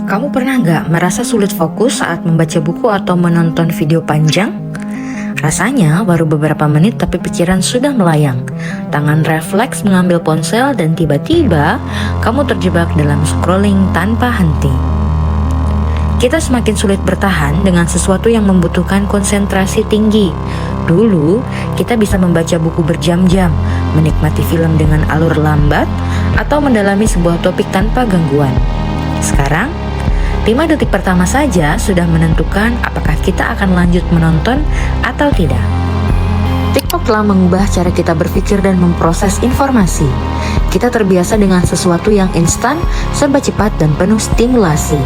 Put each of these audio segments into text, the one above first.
Kamu pernah nggak merasa sulit fokus saat membaca buku atau menonton video panjang? Rasanya baru beberapa menit tapi pikiran sudah melayang. Tangan refleks mengambil ponsel dan tiba-tiba kamu terjebak dalam scrolling tanpa henti. Kita semakin sulit bertahan dengan sesuatu yang membutuhkan konsentrasi tinggi. Dulu, kita bisa membaca buku berjam-jam, menikmati film dengan alur lambat, atau mendalami sebuah topik tanpa gangguan. Sekarang, 5 detik pertama saja sudah menentukan apakah kita akan lanjut menonton atau tidak. TikTok telah mengubah cara kita berpikir dan memproses informasi. Kita terbiasa dengan sesuatu yang instan, serba cepat, dan penuh stimulasi.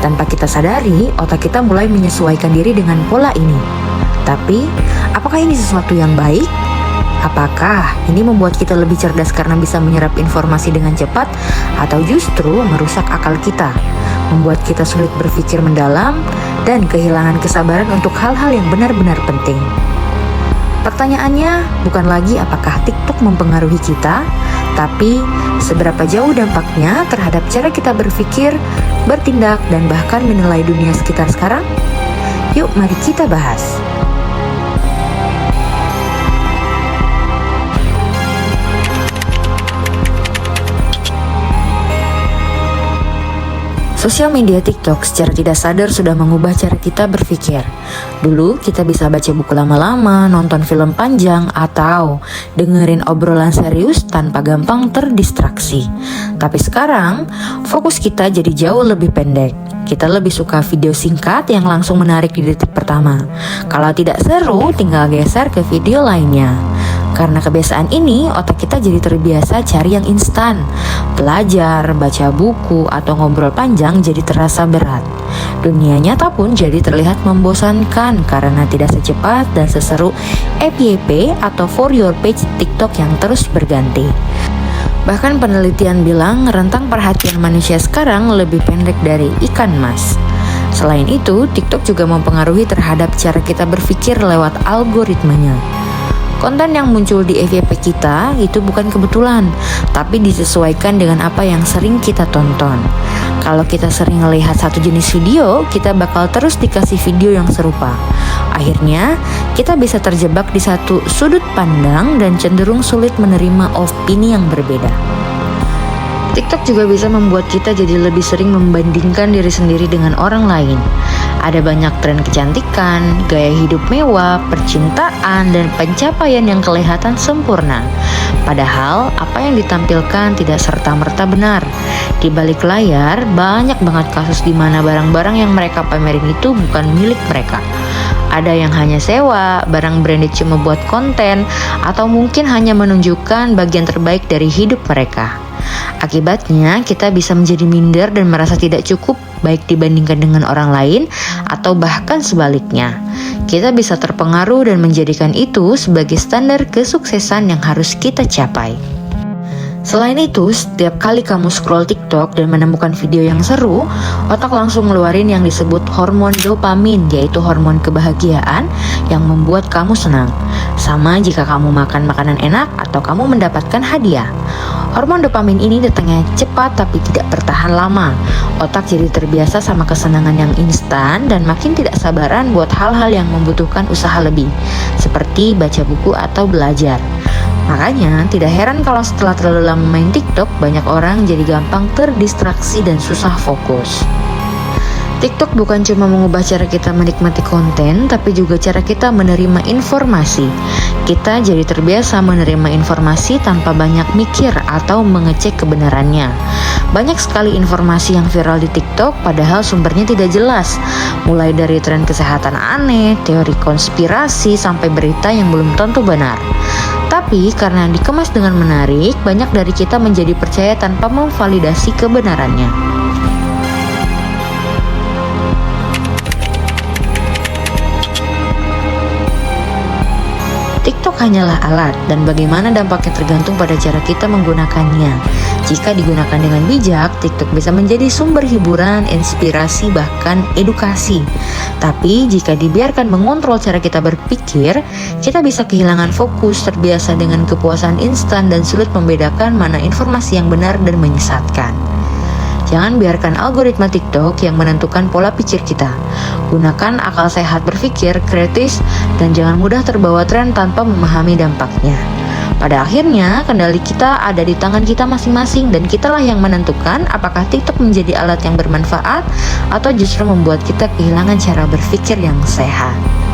Tanpa kita sadari, otak kita mulai menyesuaikan diri dengan pola ini. Tapi, apakah ini sesuatu yang baik? Apakah ini membuat kita lebih cerdas karena bisa menyerap informasi dengan cepat, atau justru merusak akal kita, membuat kita sulit berpikir mendalam dan kehilangan kesabaran untuk hal-hal yang benar-benar penting? Pertanyaannya bukan lagi apakah TikTok mempengaruhi kita, tapi seberapa jauh dampaknya terhadap cara kita berpikir, bertindak, dan bahkan menilai dunia sekitar sekarang? Yuk mari kita bahas. Sosial media TikTok secara tidak sadar sudah mengubah cara kita berpikir. Dulu kita bisa baca buku lama-lama, nonton film panjang, atau dengerin obrolan serius tanpa gampang terdistraksi. Tapi sekarang, fokus kita jadi jauh lebih pendek. Kita lebih suka video singkat yang langsung menarik di detik pertama. Kalau tidak seru, tinggal geser ke video lainnya. Karena kebiasaan ini, otak kita jadi terbiasa cari yang instan. Belajar, baca buku, atau ngobrol panjang jadi terasa berat. Dunia nyata pun jadi terlihat membosankan karena tidak secepat dan seseru FYP atau For Your Page TikTok yang terus berganti. Bahkan penelitian bilang rentang perhatian manusia sekarang lebih pendek dari ikan mas. Selain itu, TikTok juga mempengaruhi terhadap cara kita berpikir lewat algoritmanya. Konten yang muncul di FYP kita itu bukan kebetulan, tapi disesuaikan dengan apa yang sering kita tonton. Kalau kita sering melihat satu jenis video, kita bakal terus dikasih video yang serupa. Akhirnya, kita bisa terjebak di satu sudut pandang dan cenderung sulit menerima opini yang berbeda. TikTok juga bisa membuat kita jadi lebih sering membandingkan diri sendiri dengan orang lain. Ada banyak tren kecantikan, gaya hidup mewah, percintaan, dan pencapaian yang kelihatan sempurna. Padahal, apa yang ditampilkan tidak serta-merta benar. Di balik layar, banyak banget kasus di mana barang-barang yang mereka pamerin itu bukan milik mereka. Ada yang hanya sewa, barang branded cuma buat konten, atau mungkin hanya menunjukkan bagian terbaik dari hidup mereka. Akibatnya, kita bisa menjadi minder dan merasa tidak cukup baik dibandingkan dengan orang lain atau bahkan sebaliknya. Kita bisa terpengaruh dan menjadikan itu sebagai standar kesuksesan yang harus kita capai. Selain itu, setiap kali kamu scroll TikTok dan menemukan video yang seru, otak langsung ngeluarin yang disebut hormon dopamin, yaitu hormon kebahagiaan yang membuat kamu senang. Sama jika kamu makan makanan enak atau kamu mendapatkan hadiah. Hormon dopamin ini datangnya cepat tapi tidak bertahan lama. Otak jadi terbiasa sama kesenangan yang instan dan makin tidak sabaran buat hal-hal yang membutuhkan usaha lebih, seperti baca buku atau belajar. Makanya tidak heran kalau setelah terlalu lama main TikTok, banyak orang jadi gampang terdistraksi dan susah fokus. TikTok bukan cuma mengubah cara kita menikmati konten, tapi juga cara kita menerima informasi. Kita jadi terbiasa menerima informasi tanpa banyak mikir atau mengecek kebenarannya. Banyak sekali informasi yang viral di TikTok padahal sumbernya tidak jelas. Mulai dari tren kesehatan aneh, teori konspirasi, sampai berita yang belum tentu benar. Tapi karena dikemas dengan menarik, banyak dari kita menjadi percaya tanpa memvalidasi kebenarannya. TikTok hanyalah alat dan bagaimana dampaknya tergantung pada cara kita menggunakannya. Jika digunakan dengan bijak, TikTok bisa menjadi sumber hiburan, inspirasi, bahkan edukasi. Tapi jika dibiarkan mengontrol cara kita berpikir, kita bisa kehilangan fokus, terbiasa dengan kepuasan instan dan sulit membedakan mana informasi yang benar dan menyesatkan. Jangan biarkan algoritma TikTok yang menentukan pola pikir kita. Gunakan akal sehat berpikir, kritis, dan jangan mudah terbawa tren tanpa memahami dampaknya. Pada akhirnya, kendali kita ada di tangan kita masing-masing dan kitalah yang menentukan apakah TikTok menjadi alat yang bermanfaat atau justru membuat kita kehilangan cara berpikir yang sehat.